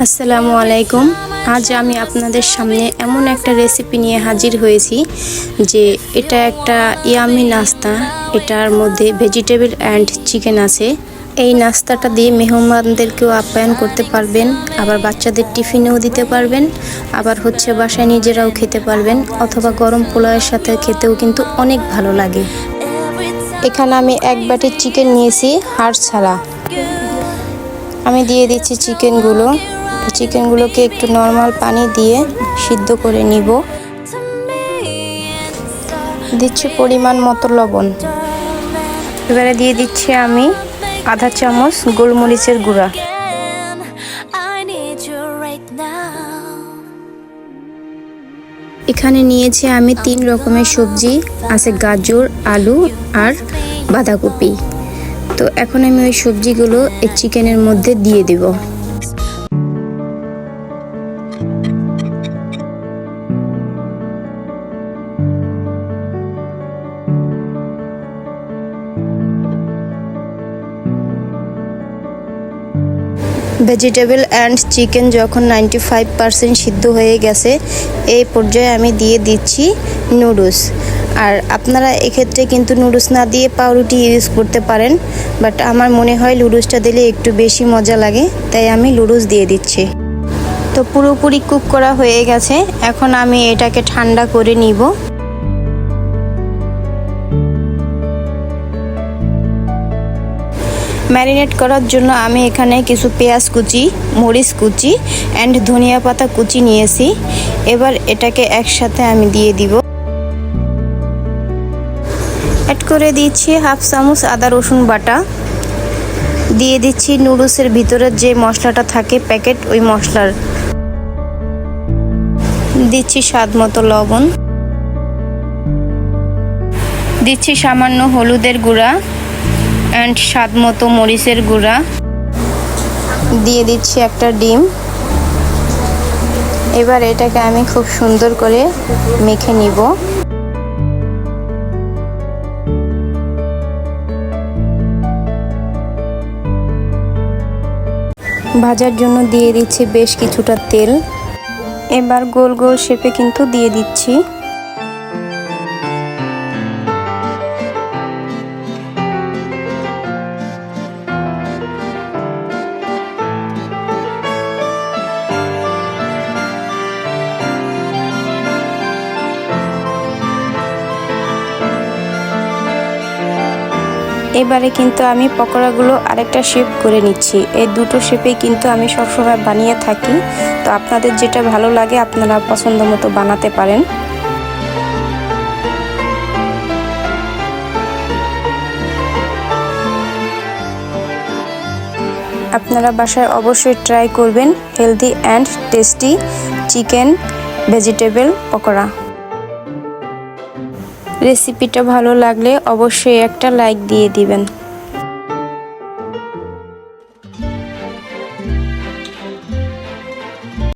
আসসালামু আলাইকুম। আজ আমি আপনাদের সামনে এমন একটা রেসিপি নিয়ে হাজির হয়েছি যে এটা একটা ইয়ামি নাস্তা। এটার মধ্যে ভেজিটেবল অ্যান্ড চিকেন আছে। এই নাস্তাটা দিয়ে মেহমানদেরকেও আপ্যায়ন করতে পারবেন, আবার বাচ্চাদের টিফিনেও দিতে পারবেন, আবার বাসায় নিজেরাও খেতে পারবেন, অথবা গরম পোলাওয়ের সাথে খেতেও কিন্তু অনেক ভালো লাগে। এখানে আমি এক বাটি চিকেন নিয়েছি, হাড় ছাড়া। আমি দিয়ে দিচ্ছি চিকেনগুলোকে একটু নর্মাল পানি দিয়ে সিদ্ধ করে নিব। দিচ্ছি পরিমাণ মতো লবণ। এবারে দিয়ে দিচ্ছি আমি আধা চামচ গোলমরিচের গুঁড়া। এখানে নিয়েছি আমি 3 রকমের সবজি আছে, গাজর, আলু আর বাঁধাকপি। তো এখন আমি ওই সবজিগুলো এই চিকেনের মধ্যে দিয়ে দেব। ভেজিটেবল অ্যান্ড চিকেন যখন 95% সিদ্ধ হয়ে গেছে, এই পর্যায়ে আমি দিয়ে দিচ্ছি নুডলস। আর আপনারা এক্ষেত্রে কিন্তু নুডলস না দিয়ে পাউরুটি ইউজ করতে পারেন, বাট আমার মনে হয় নুডলসটা দিলে একটু বেশি মজা লাগে, তাই আমি নুডলস দিয়ে দিচ্ছি। তো পুরোপুরি কুক করা হয়ে গেছে, এখন আমি এটাকে ঠান্ডা করে নিব। ম্যারিনেট করার জন্য আমি এখানে কিছু পেঁয়াজ কুচি, মরিচ কুচি অ্যান্ড ধনিয়া পাতা কুচি নিয়েছি। এবার এটাকে একসাথে আমি দিয়ে দিব। অ্যাড করে দিচ্ছি হাফ চামচ আদা রসুন বাটা। দিয়ে দিচ্ছি নুডলসের ভিতরের যে মশলাটা থাকে প্যাকেট, ওই মশলার। দিচ্ছি স্বাদ মতো লবণ। দিচ্ছি সামান্য হলুদের গুঁড়া অ্যান্ড স্বাদ মতো মরিচের গুঁড়া। দিয়ে দিচ্ছি একটা ডিম। এবার এটাকে আমি খুব সুন্দর করে মেখে নিব। ভাজার জন্য দিয়ে দিচ্ছি বেশ কিছুটা তেল। এবার গোল গোল শেপে কিন্তু দিয়ে দিচ্ছি। এবারে কিন্তু আমি পকোড়াগুলো আরেকটা শেপ করে নিচ্ছি। এই দুটো শেপেই কিন্তু আমি সবসময় বানিয়ে থাকি। তো আপনাদের যেটা ভালো লাগে আপনারা পছন্দ মতো বানাতে পারেন। আপনারা বাসায় অবশ্যই ট্রাই করবেন healthy and tasty chicken vegetable pakora. রেসিপিটা ভালো লাগলে অবশ্যই একটা লাইক দিয়ে দিবেন।